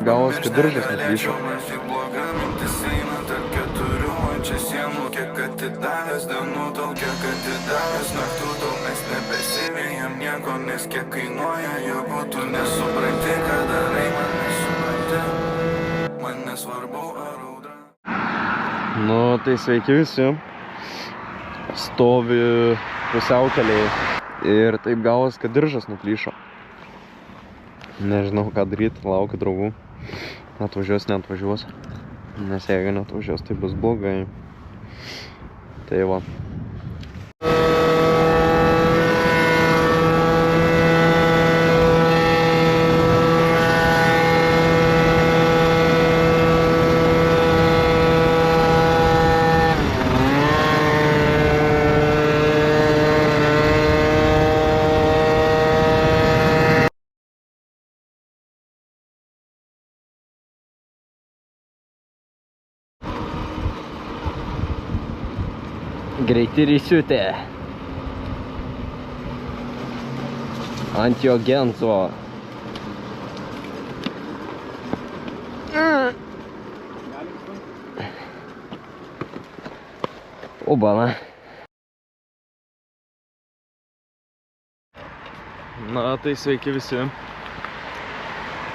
Gavos, kad diržas nuplyšo. Atidavęs dienų tol, kiek atidavęs naktų tol mes nebesivėjam nieko, nes kiek kainuoja jo būtų nesupranti, ką darai, man nesupranti, man nesvarbu ar audra. Nu, tai sveiki visi. Stovi pusiaukelėje ir taip gavos, kad diržas nuplyšo. Nežinau, ką daryti, laukiu draugų. Atvažiuos, neatvažiuos. Nes jeigu neatvažiuos, tai bus blogai. Tai va. Greiti rysiutė. Ant jo genzo. Obana. Na, tai sveiki visi.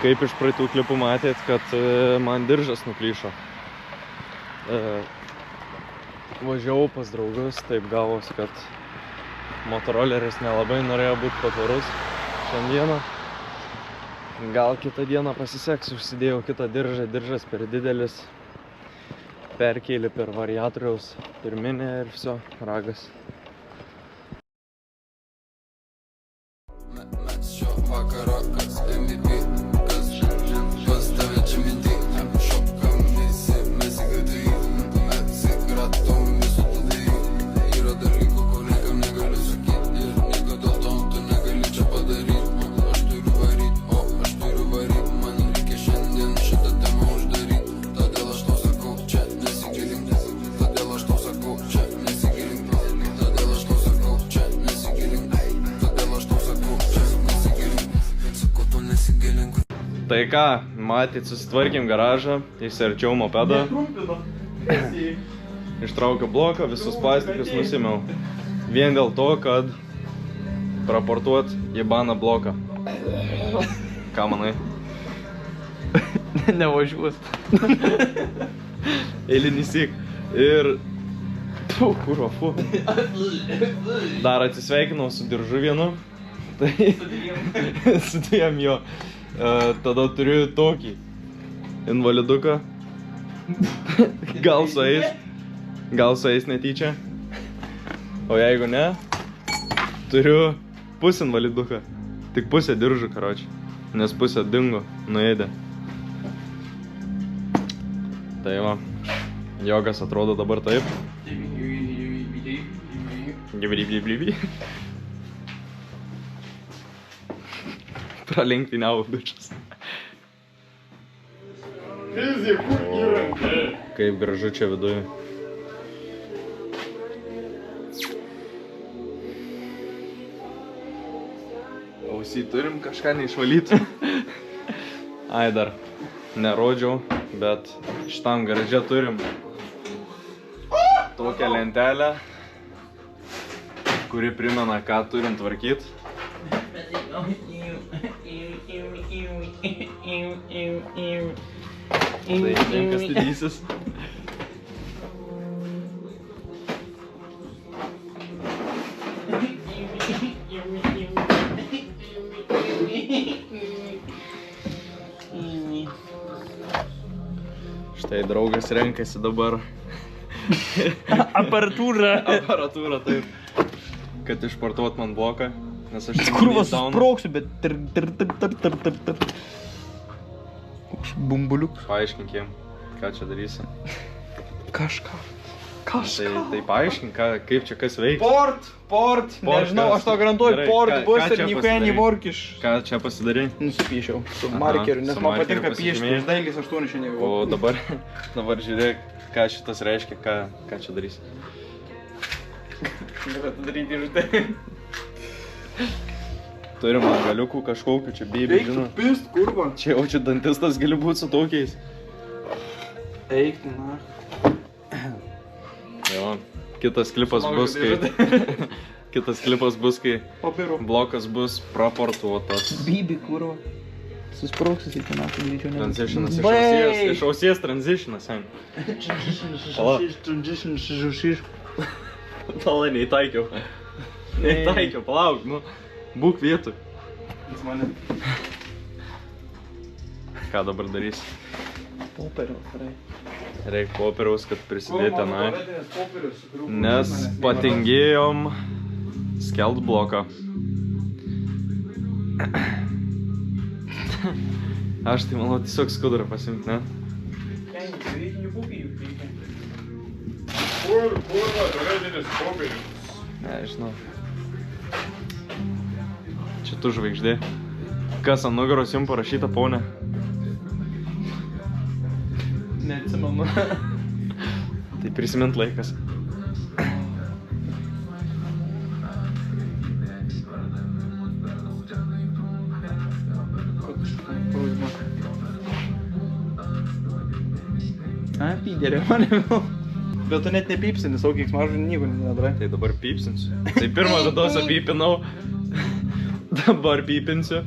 Kaip iš praeitų klipų matėt, kad man diržas nuplyšo. Važiavau pas draugus, taip gavos, kad motoroleris nelabai norėjo būti patvarus šiandieną. Gal kitą dieną pasiseks, užsidėjau kitą diržą, diržas per didelis. Perkėlė per variatoriaus pirminę ir viso, ragas. Tai ką, matyt, susitvarkėm garažą, išsiarčiau mopedą. Ištraukiau bloką, visus plastikus nusimiau. Vien dėl to, kad praportuot Jebana bloką. Ką manai? Nevažiuos. Eilinį syk. Ir... Kurva, fu. Dar atsisveikinau su diržu vienu. Tai... Su dviem jo. Tada turiu tokį invaliduką. Gal sueis netyčia. O jeigu ne, turiu pusę invaliduką. Tik pusę diržų, karoči. Nes pusę dingo, nuėdė. Tai va, jogas atrodo dabar taip. Pralenktyniavo bičas. Kaip gražu čia viduje. Ausy turim kažką neišvalyti. Ai dar nerodžiau, bet šitam garaže turim tokią lentelę, kuri primena, ką turim tvarkyti. Tai kas didysis. Štai draugas renkasi dabar aparatūrą, taip, kad išportuot man bloką. Kurva susproksiu, bet koks bumbuliuks. Paaiškinkim, ką čia darysi. Kažką. Tai paaiškink, kaip čia kas veiks. Port, nežinau, aš tau garantuoju, port bus ir niekuoja nevorkiš. Ką čia pasidarai? Nusipiešiau su markeriu, nes man patinka piešti, iš dailės 8 šiandien. O dabar žiūrėk, ką šitas reiškia, ką čia darysi. Galėtų daryti iš tai. Turim galiukų kažkokių, čia baby, žinau. Eik tu pist, kurva. Čia jau čia dantistas gali būti su tokiais. Eik tu, na. Jo, kitas klipas bus, kai Papiru. blokas bus praportuotas. Bibi, kurva. Susprauksis į ten metų greičiau negu. Transitionas Baig! iš ausies transitionas, sen. Transition. Pala, neįtaikiau. Neįtaikiau, palauk, nu. Būk vietoj. Jis mane. Ką dabar darysi? Popieriaus, gerai. Reik popieriaus, kad prisidėti tenai. Nes patingėjom skelt bloką. Aš tai manau tiesiog skudurą pasimt, ne? Kurva, tualetinis popierius. Ne, žinau. Čia tu žvaigždė. Kas ant nugaros jums parašyta, ponė? Neatsimenu. Tai prisimint laikas. Pydėlė mane vėl. Bet tu net nepypsi, nes savo keiksmažodžių nieko nedarai. Tai dabar pypsinsiu. Tai pirmą vidosą pypinau. Dabar pypinsiu.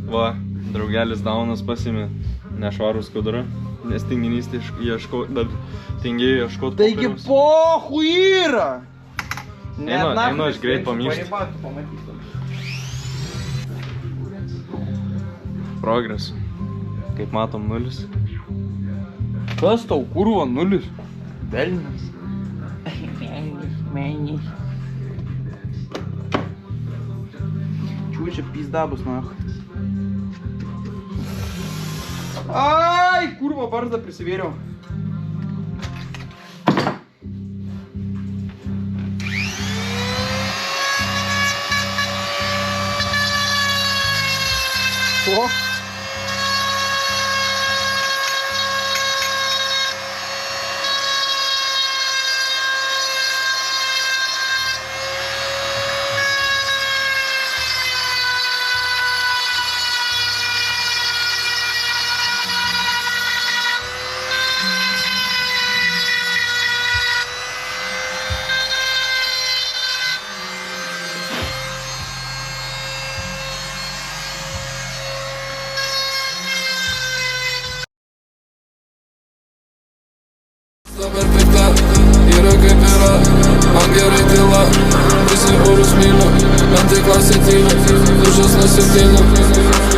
Va, draugelis Daunas pasiėmė nešvarų skudurą. Nes tinginys tingėjo ieškot Taigi popieriaus. pohu yra! Einu aš greit pamyšti. Progres. Kaip matom, 0. Kas tau, kurva, 0? Velnias. Menis. Čiūčia pizda bus, nahu. Ai, kurva, barzdą prisivėriau. O? Dabar pikta, yra kaip yra, man gerai tyla, visi orus myliu, mentai klasė tyliu, dužas nuo 7.